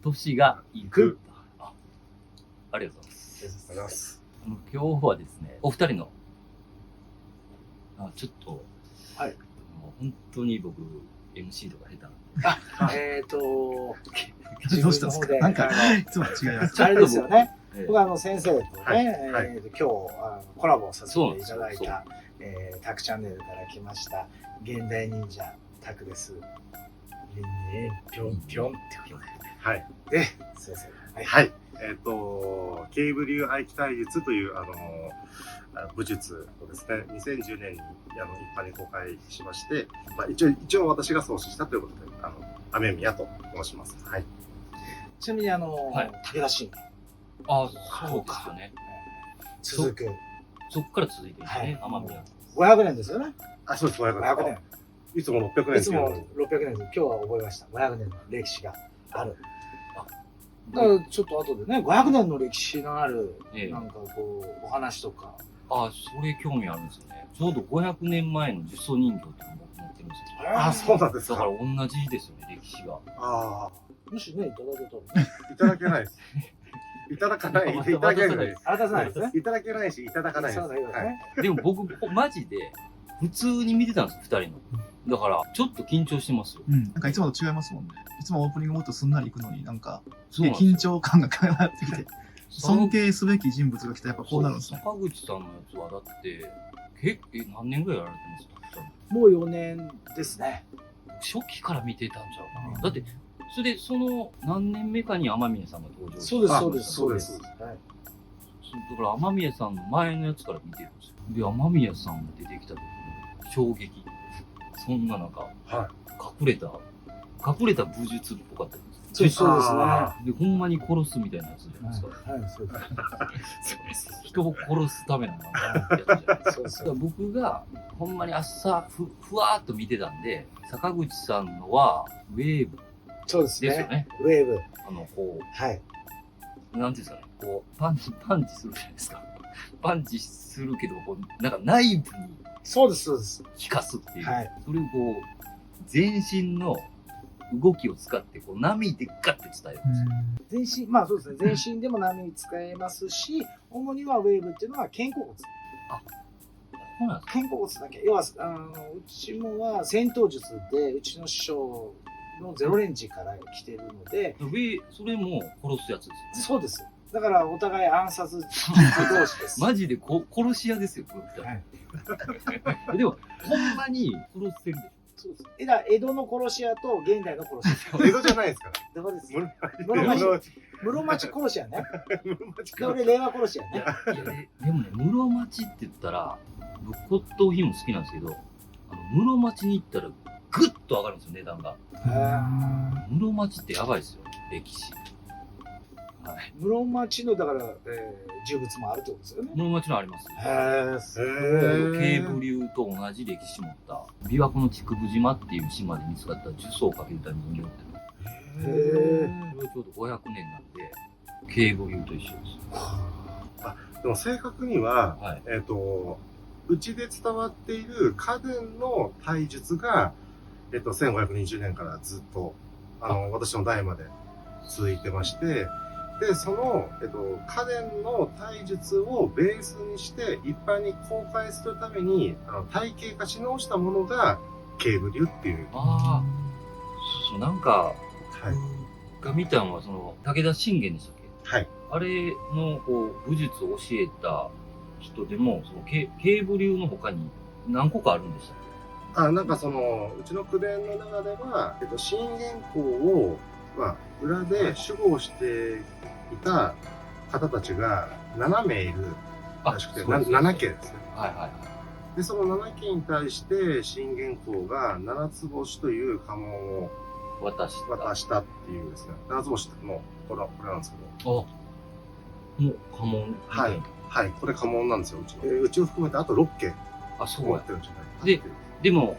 年がいく。ありがとうございます。ありがとうございます。今日はですね、お二人の、ちょっと、はい。もう本当に僕、MC とか下手なんで。どうしたんですか？なんか、いつも違います。あれですよね。僕先生とね、今日コラボさせていただいた、タクチャンネルから来ました、現代忍者タクです。ぴょんぴょんってことで。はい。で、先生。はい。ケーブ流合気体術という武術をですね、2010年に一般に公開しまして、一応私が創始したということで、雨宮と申します。はい。ちなみに武田信玄。そうですよね。続く。そこから続いてるんですね、雨宮。500年ですよね。そうです、500年。いつも600年ですけど。いつも600年です。今日は覚えました。500年の歴史がある。だからちょっと後でね、500年の歴史のある、なんかこう、お話とか。それ興味あるんですよね。ちょうど500年前の呪詛人形っていうのを僕持ってるんですそうよ。なんですか。だから同じですよね、歴史が。もしね、いただけたら。いただけないです。いただかない。いただけないです。あたさないですね。いただけないし、いただかないです。でも僕、マジで、普通に見てたんですよ、二人の。だから、ちょっと緊張してますよ。なんかいつもと違いますもんね。いつもオープニングもっとすんなりいくのになんか、緊張感が加わってきて、尊敬すべき人物が来たらやっぱこうなるんですね。坂口さんのやつはだって、何年ぐらいやられてますか？もう4年ですね。初期から見てたんちゃうかな。だって、それで、その何年目かに天宮さんが登場して。そうです。だから天宮さんの前のやつから見てるんですよ。で、天宮さんが出てきた時の衝撃。そんななんか、隠れた武術っぽかったんです。そうですね。で、ほんまに殺すみたいなやつじゃないですか。そうです。人を殺すためのやつじゃないですか。僕が、ほんまに朝、ふわーっと見てたんで、坂口さんのは、ウェーブ。そうですね。ですよね。ウェーブ。こう、なんていうんですかね、こう、パンチするじゃないですか。パンチするけど、こう、なんか内部に、そうです。効かすっていう。それをこう、全身の動きを使って、こう、波でガッて伝えるんですよ。そうですね。全身でも波使えますし、主にはウェーブっていうのは肩甲骨。そうなんですか。肩甲骨だけ。要は、うちもは戦闘術で、うちの師匠のゼロレンジから来てるので、それも殺すやつですよね。そうです。だからお互い暗殺同士です。マジで殺し屋ですよ、この人。でも、ほんまに殺せるでしょ。そうです。江戸の殺し屋と現代の殺し屋。江戸じゃないですから。どこです。室町殺し屋ね。俺令和殺し屋ね。でもね、室町って言ったら、僕骨董品も好きなんですけど、室町に行ったらグッと上がるんですよ、値段が。室町ってやばいですよ、歴史。室町のだから呪物もあるってことですよね。室町のあります。ケーブ流と同じ歴史持った琵琶湖の竹生島っていう島で見つかった呪詛をかけた人形ってそれちょうど500年なんでケーブ流と一緒です。でも正確には、うちで伝わっている家電の体術が、1520年からずっと私の代まで続いてまして、で、その、家電の体術をベースにして一般に公開するために、体系化し直したものが、ケーブ流っていう。そう、なんか、僕が見たのは、武田信玄でしたっけ？あれの、武術を教えた人でも、ケーブ流の他に何個かあるんでしたっけ？なんかうちの口伝の中では、信玄公を、裏で守護していた方たちが7名いるらしくて、7家ですね。で、その7家に対して、信玄公が七つ星という家紋を渡したっていうですね。七つ星ってもう、これなんですけど。もう家紋。これ家紋なんですよ、うちを含めてあと6家。そう持ってるんじゃないか。でも、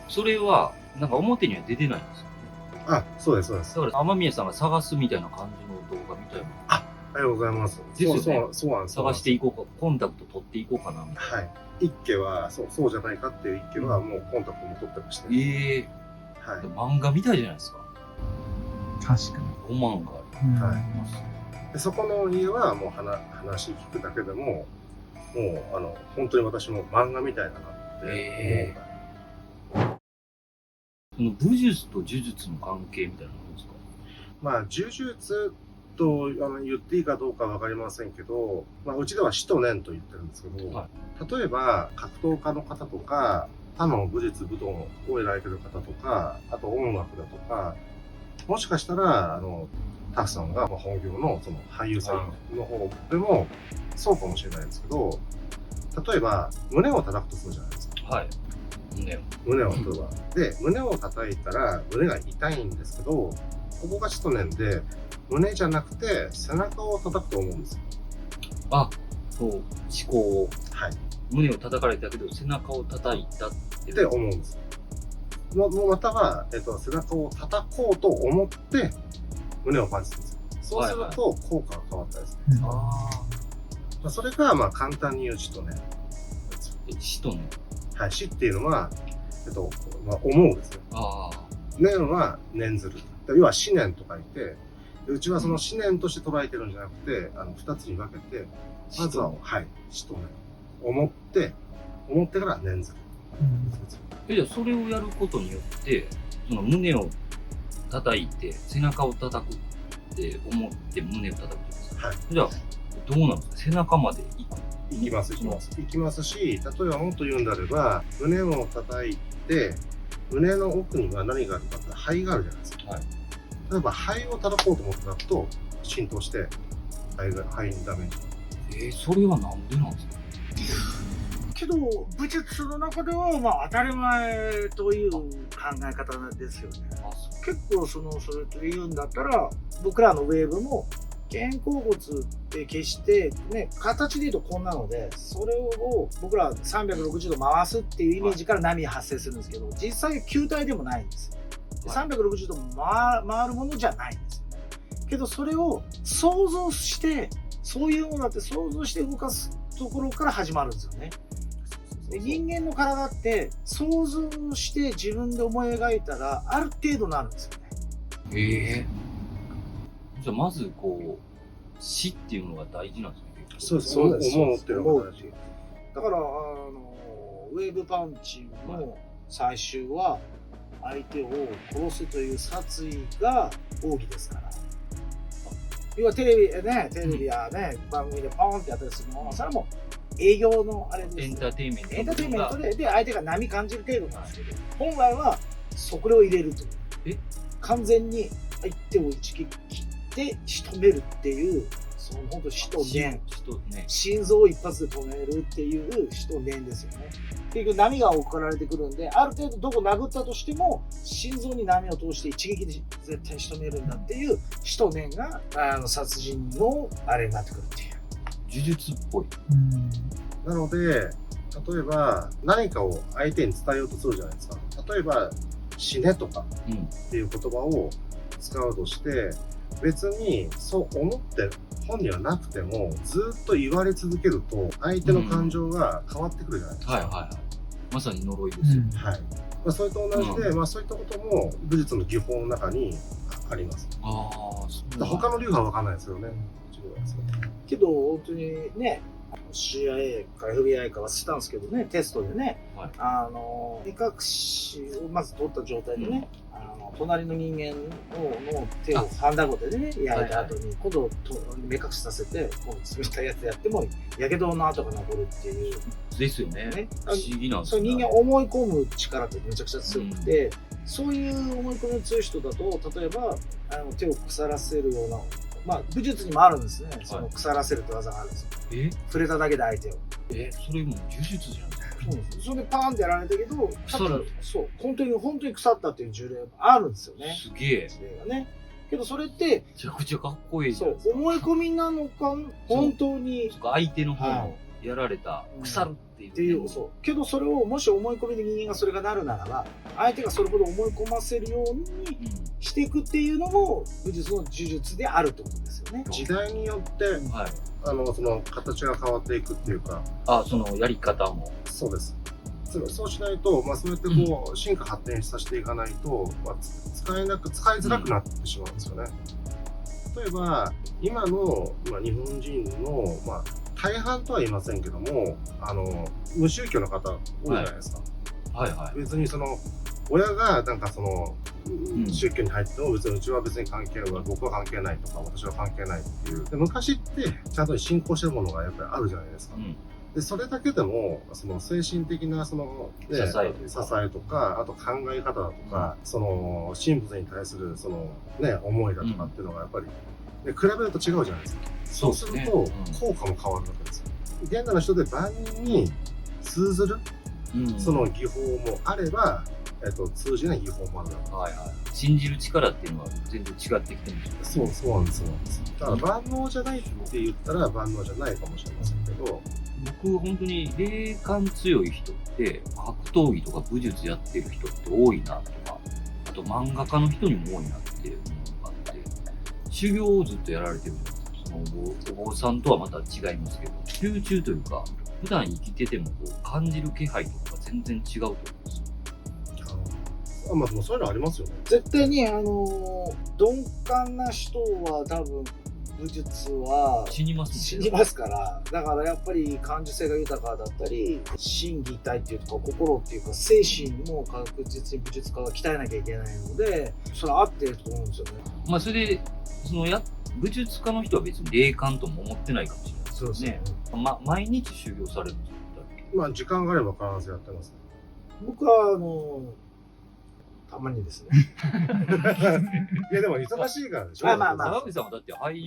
それは、なんか表には出てないんですよ。そうです。だから、天宮さんが探すみたいな感じの動画みたいな。ありがとうございます。ですよね。そうなんです。探していこうか、コンタクト取っていこうかな、みたいな。一家は、そうじゃないかっていう一家は、もうコンタクトも取ってまして。漫画みたいじゃないですか。確かに。ロマンがある。でそこの家はもう話聞くだけでも、もう本当に私も漫画みたいだなって思う。その武術と呪術の関係みたいなのですか？まあ、呪術と言っていいかどうかわかりませんけど、まあ、うちでは死と念と言ってるんですけど、例えば格闘家の方とか、他の武術武道をやられてる方とか、あと音楽だとか、もしかしたらタクさんが本業のその俳優さんの方でもそうかもしれないんですけど、例えば胸を叩くとするじゃないですか。はい。胸を例えば。で、胸を叩いたら胸が痛いんですけど、ここが死と念で、胸じゃなくて背中を叩くと思うんですよ。あ、そう、思考を。はい。胸を叩かれたけど背中を叩いたって思うんですよ。または、背中を叩こうと思って胸をパンチするんですよ。そうすると効果が変わったりする。それがまあ簡単に言う死と念。死と念。はい、死っていうのは、まあ、思うですね。念は念ずる。要は思念と書いて、うちはその思念として捉えてるんじゃなくて、二つに分けて、まずは、はい、死と念。思ってから念ずる。じゃあそれをやることによって、その胸を叩いて、背中を叩くって思って胸を叩くんですか？はい。じゃあ、どうなんですか？背中まで行きますし、例えばもっと言うんであれば、胸を叩いて、胸の奥には何があるかって肺があるじゃないですか。はい。例えば肺を叩こうと思ったと浸透して肺にダメージ。それはなんでなんですか？けど武術の中ではまあ当たり前という考え方ですよね。結構それと言うんだったら、僕らのウェーブも肩甲骨って決してね、形で言うとこんなので、それを僕ら360度回すっていうイメージから波が発生するんですけど、実際球体でもないんですよ。360度回るものじゃないんですよね。けどそれを想像して、そういうものだって想像して動かすところから始まるんですよね。で、人間の体って想像して自分で思い描いたらある程度なるんですよね。じゃあまず死っていうのが大事なんですね。そうです。思うっていうのが大事。だからウェーブパンチの最終は相手を殺すという殺意が奥義ですから。要はテレビやね、番組でポーンってやったりするもの、それはもう営業のあれです。エンターテインメント。エンターテインメントで相手が波感じる程度なんですけど、本来はそれを入れるという。完全に相手を打ち切って仕留めるっていう、その本当死と念、心臓を一発で止めるっていう死と念ですよね。結局波が送られてくるんで、ある程度どこ殴ったとしても心臓に波を通して一撃で絶対仕留めるんだっていう死と念が殺人のあれになってくるっていう。呪術っぽい。なので、例えば何かを相手に伝えようとするじゃないですか。例えば死ねとかっていう言葉を使うとして、別にそう思って本にはなくてもずっと言われ続けると相手の感情が変わってくるじゃないですか。まさに呪いですよね。はい。それと同じで、そういったことも武術の技法の中にあります。他の流派は分かんないですよね。けど本当にね、CIA か FBI か忘れたんですけどね、テストでね、目隠しをまず取った状態でね、隣の人間の手をハンダゴテでね焼いた後に今度目隠しさせて冷たいやつやってもやけどの跡が残るっていうですよね。不思議なんですよね。人間思い込む力ってめちゃくちゃ強くて、そういう思い込みの強い人だと、例えば手を腐らせるような、まあ武術にもあるんですね。その腐らせるって技があるんですよ。触れただけで相手を。それも呪術じゃん。そうです。それでパーンってやられたけど、そう本当に腐ったっていう事例があるんですよね。すげえ。事例がね。けどそれってめちゃくちゃかっこいいじゃん。そう思い込みなのか、本当に相手の方のやられた腐るっていう。そう。けどそれをもし思い込みで人間がそれがなるならば、相手がそれほど思い込ませるようにしていくっていうのも武術の呪術であるってことですよね。時代によってその形が変わっていくっていうか。そのやり方も。そうです。そうしないと、そうやって進化発展させていかないと、使いづらくなってしまうんですよね。例えば、今の、日本人の、大半とは言いませんけども、無宗教の方多いじゃないですか。はいはい。別に親がなんか宗教に入っても別にうちは別に関係ない、僕は関係ないとか、私は関係ないっていう。で、昔ってちゃんと信仰してるものがやっぱりあるじゃないですか。で、それだけでも、精神的な支えとか、あと考え方だとか、神仏に対する思いだとかっていうのがやっぱり、比べると違うじゃないですか。そうすると、効果も変わるわけですよ。現代の人で万人に通ずる、技法もあれば、通じない技法もある。はいはい。信じる力っていうのは全然違ってきてるんですよ。そうなんですよ。だから万能じゃないって言ったら万能じゃないかもしれませんけど、僕、本当に霊感強い人って、格闘技とか武術やってる人って多いなとか、あと漫画家の人にも多いなっていうのがあって、修行をずっとやられてるじゃないですか。お坊さんとはまた違いますけど、集中というか、普段生きてても感じる気配とか全然違うと思うんですよ。でもそういうのありますよね。絶対に鈍感な人は多分武術は死にますから、だからやっぱり感受性が豊かだったり、心技体っていうか心っていうか精神も確実に武術家は鍛えなきゃいけないので、それは合ってると思うんですよね。それで武術家の人は別に霊感とも思ってないかもしれないですね。そうですね。毎日修行されるんですか？時間があれば必ずやってますね。僕はたまにですね。いやでも忙しいからでしょ。沢口さんはだって俳優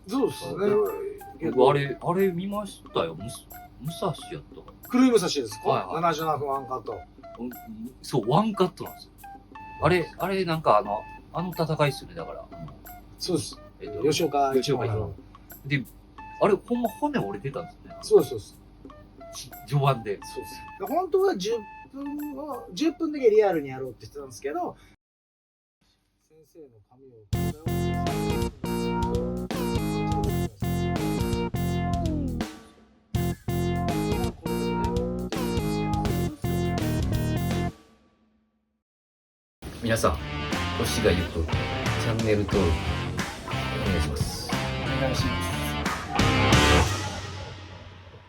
業。そうですね。あれ見ましたよ。武蔵やったか。黒い武蔵ですか？77分ワンカット。そう、ワンカットなんですよ。あれなんかあの戦いっすよね、だから。そうです。吉岡弘。で、あれほんま骨折れてたんですよね。そうです。序盤で。そうです。本当は10分だけリアルにやろうって言ってたんですけど、先生の髪を皆さん、年がいくとチャンネル登録お願いします。お願いします。